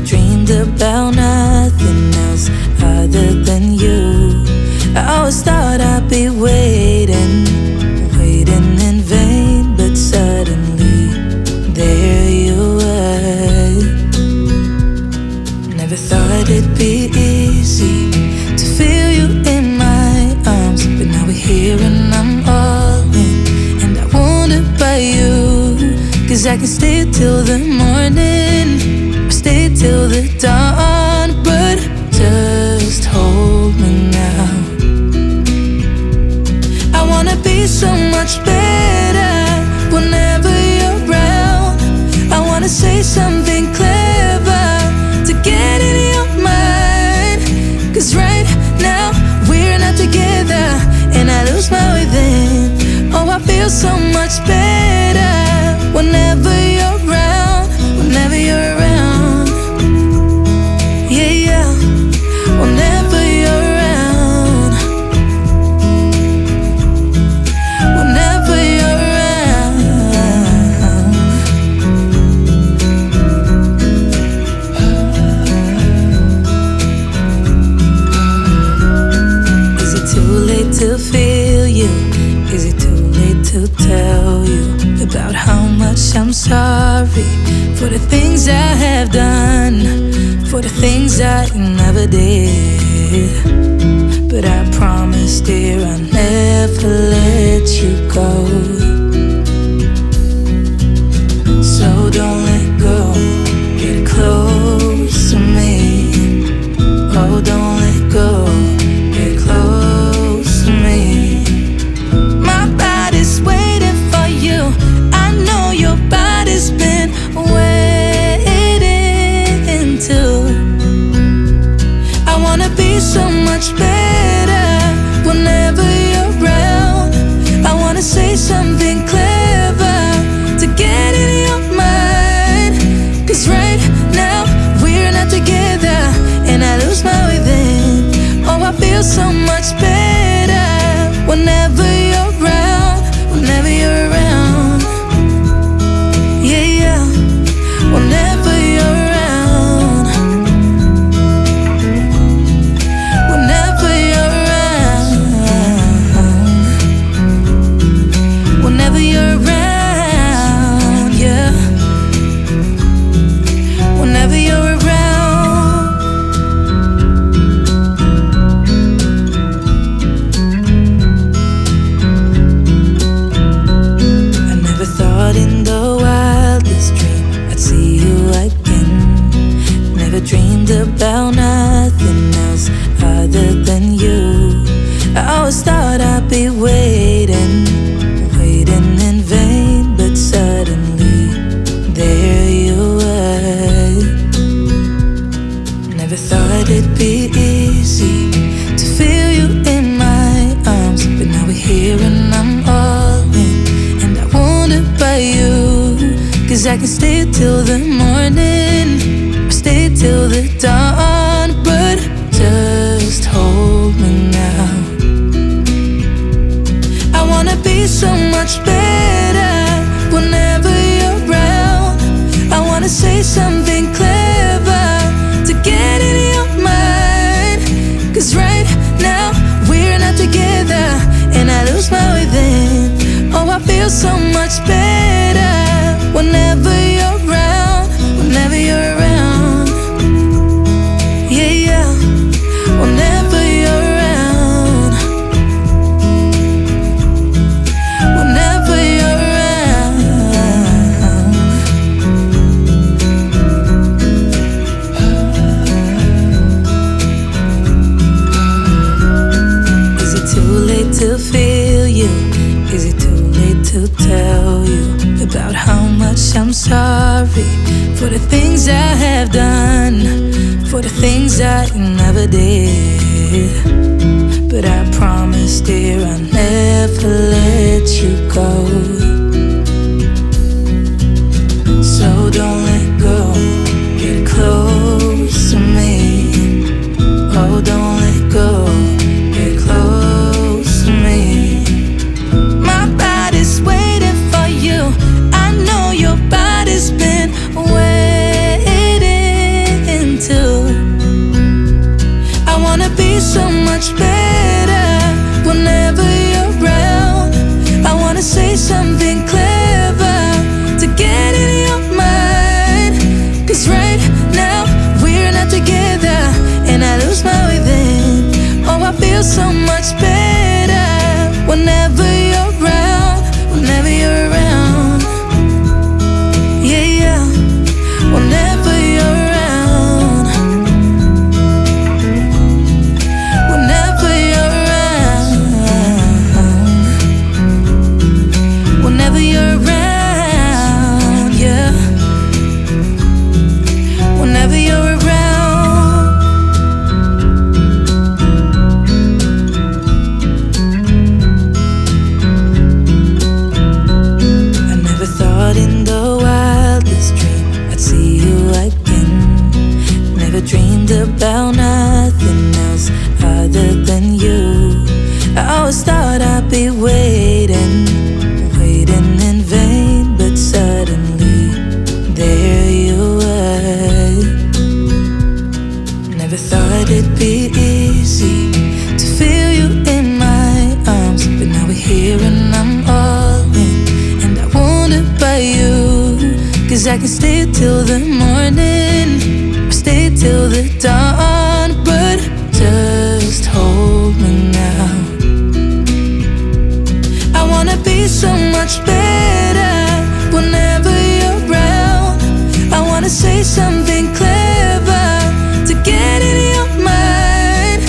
Never dreamed about nothing else other than you. I always thought I'd be waiting in vain, but suddenly there you were. Never thought it'd be easy to feel you in my arms, but now we're here and I'm all in, and I wonder by you, 'cause I can stay till the morning or stay till the dawn, but just hold me now. I wanna be so much better whenever you're around. I wanna say something clever to get in your mind, 'cause right now we're not together and I lose my way then. Oh, I feel so much better whenever you're around, whenever you're around. Yeah, yeah, whenever you're around, whenever you're around. Is it too late to feel you? Is it too late to tell you about how much I'm sorry for the things I have done, for the things I never did? But I promise, dear, I'll never let you go. So don't let go, get close to me. Oh, don't let go, get close to me. My body's waiting for you, I know your body's been waiting too. I wanna be so much better whenever you're around. I wanna say something clever to get in your mind, 'cause right now we're not together and I lose my way then. Oh, I feel so much better whenever you're around, whenever you're around. Yeah, yeah, whenever you're around, whenever you're around, whenever you're around, yeah, whenever you're around. I never thought in the wildest dream I'd see you again. Never dreamed about nothing else other than you. I always thought I'd be waiting in vain, but suddenly there you were. Never thought it'd be easy to feel you in my arms, but now we're here and I'm all in, and I wonder by you, 'cause I can stay till the morning or stay till the dawn, but just hold me now. I wanna be so much better whenever you're around. I wanna say something clever to get in your mind, 'cause right now we're not together and I lose my way then. Oh, I feel so much better whenever you're around, whenever you're around. Yeah, yeah, whenever you're around, whenever you're around. Is it too late to feel you? Is it too late to tell you about how much I'm sorry for the things I have done, for the things I never did? But I promise, dear, I'll never let you go. So don't let go, get close to me. Oh, don't let go, get close to me. My body's waiting for you, I know your body's been waiting Never dreamed about nothing else other than you. I always thought I'd be waiting, waiting in vain, but suddenly there you were. Never thought it'd be easy to feel you in my arms, but now we're here and I'm all in, and I wonder about you. 'Cause I can stay till the morning, or stay till the dawn, but just hold me now. I wanna be so much better whenever you're around. I wanna say something clever to get in your mind.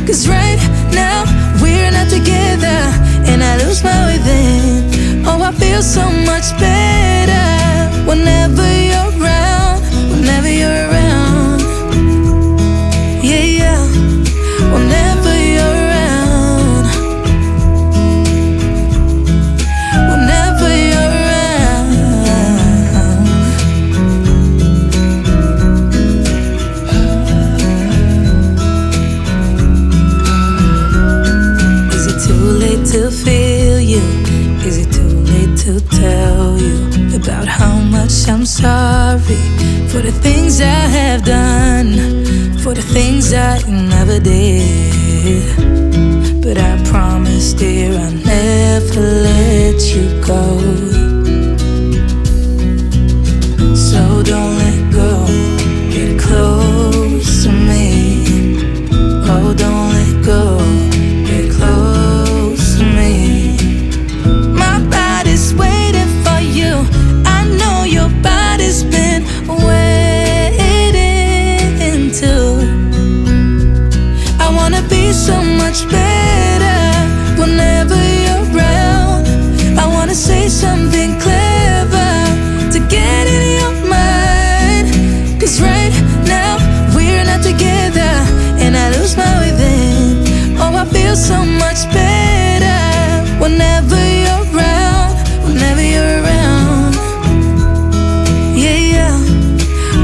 'Cause right now we're not together, and I lose my way then. Oh, I feel so much better whenever you're around, whenever you're around. Yeah, yeah, whenever you're around, whenever you're around. Is it too late to feel you? Is it too late to tell you about how much I'm sorry for the things I have done, for the things I never did? But I promise, dear, I'll never let you go. So don't let go, get close to me. Oh, don't let go, get close to me. My body's waiting for you, I know your body's been waiting too. I wanna be so much better whenever you're around. I wanna say something clever to get in your mind. 'Cause right now we're not together, and I lose my way then. Oh, I feel so much better whenever you're around, whenever you're around. Yeah, yeah,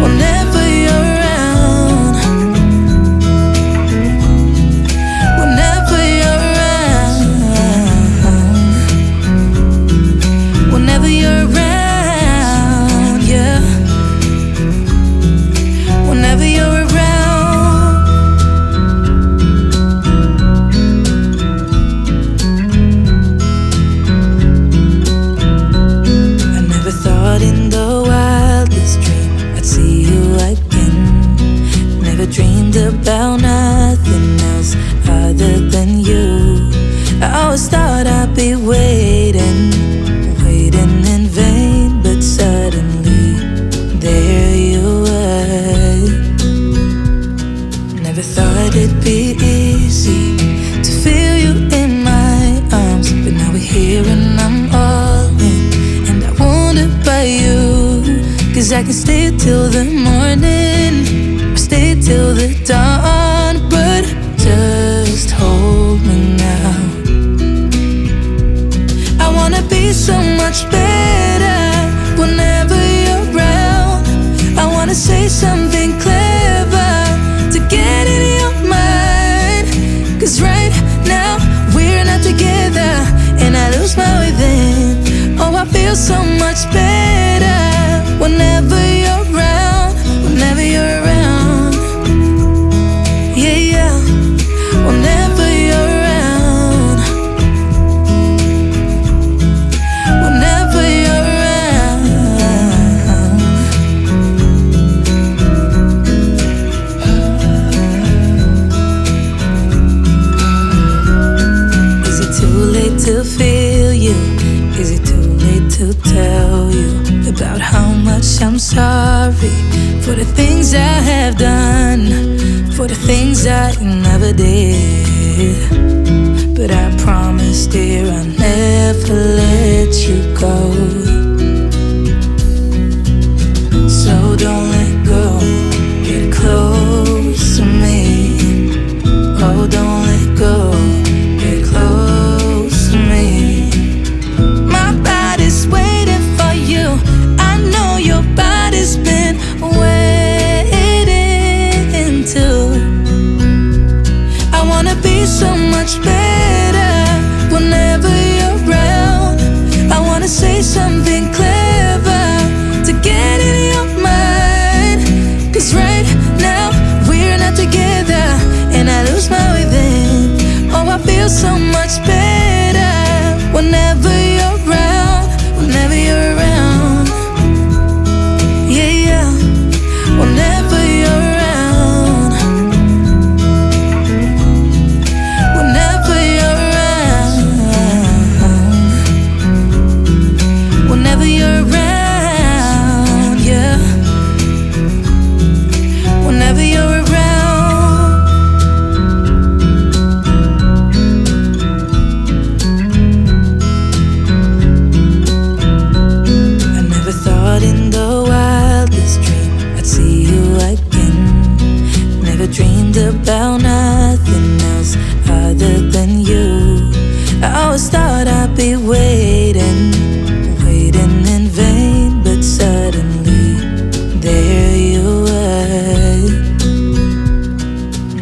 whenever you're around, whenever you're around, whenever you're around, yeah, whenever you're around. I never thought in the wildest dream I'd see you again. Never dreamed about nothing else other than you. I always thought I'd be waiting, waiting in vain, but suddenly there you were. Never thought it'd be easy to feel you in my arms, but now we're here and I'm all in, and I wonder about you. 'Cause I can stay till the morning, or stay till the dawn, but just hold me now. I wanna be so much better whenever you're around. I wanna say something clever to get in your mind. 'Cause right now we're not together, and I lose my way then. Oh, I feel so much better whenever you're around, whenever you're around. Yeah, yeah, whenever you're around, whenever you're around. Is it too late to feel you? Is it too late to tell you about how much I'm sorry for the things I have done, for the things I never did? But I promise, dear, I'll never let you go. So don't let go, get close to me. Oh, don't let go, get close to me. My body's waiting for you, I know your body's been waiting about nothing else other than you. I always thought I'd be waiting in vain, but suddenly there you were.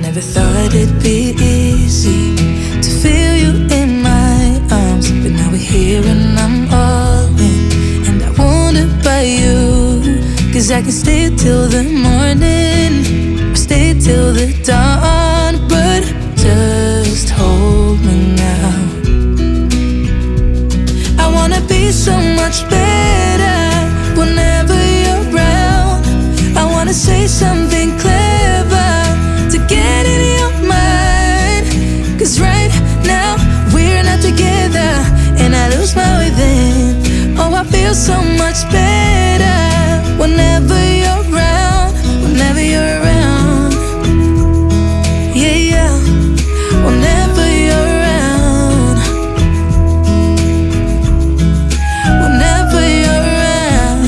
Never thought it'd be easy to feel you in my arms, but now we're here and I'm all in, and I wonder about you. 'Cause I can stay till the morning, or stay till the dawn, but just hold me now. I wanna be so much better whenever you're around. I wanna say something clever to get in your mind. 'Cause right now we're not together, and I lose my way then. Oh, I feel so much better whenever you're around, whenever you're around. Yeah, yeah, whenever you're around, whenever you're around.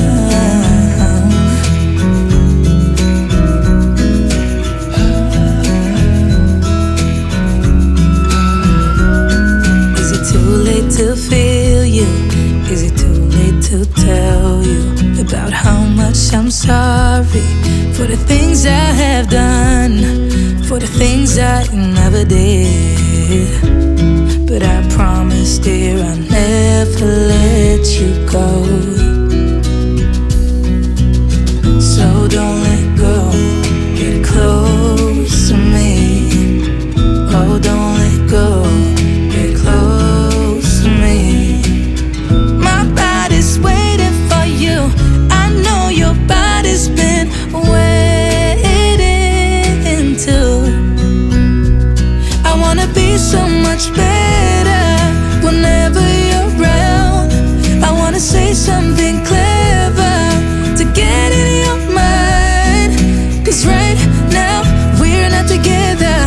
Is it too late to feel you? Is it too late to tell you about how much I'm sorry for the things I have done, for the things I never did? But I promise, dear, I'll never let you go. So don't let go, get close to me. Oh, don't let go, get close to me. My body's waiting for you, I know your body's been waiting too. I wanna be so much better whenever you're around. I wanna say something clever to get in your mind. 'Cause right now we're not together,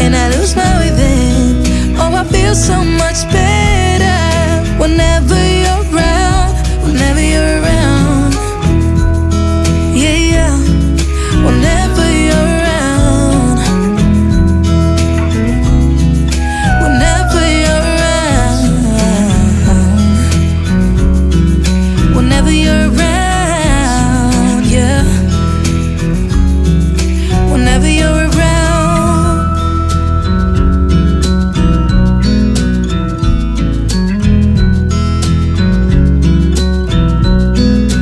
and I lose my way then. Oh, I feel so much better whenever you're around, whenever you're around. Yeah, yeah, whenever you're around, whenever you're around, whenever you're around, yeah, whenever you're around.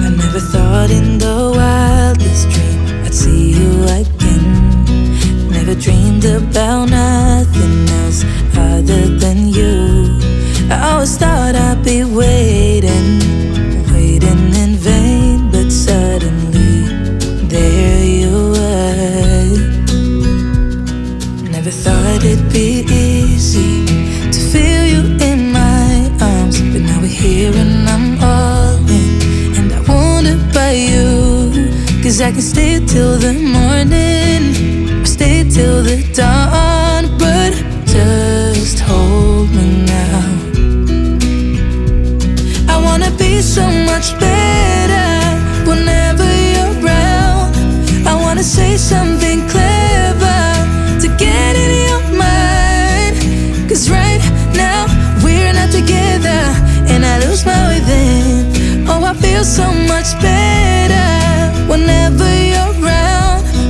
I never thought in the wildest dream I'd see you again. Never dreamed about nothing else other than you. I always thought I'd be waiting in vain, but suddenly there you were. Never thought it'd be easy to feel you in my arms, but now we're here and I'm all in, and I wonder about you. 'Cause I can stay till the morning, or stay till the dawn, but just hold me now. I wanna be so much better whenever you're around. I wanna say something clever to get in your mind. 'Cause right now we're not together, and I lose my way then. Oh, I feel so much better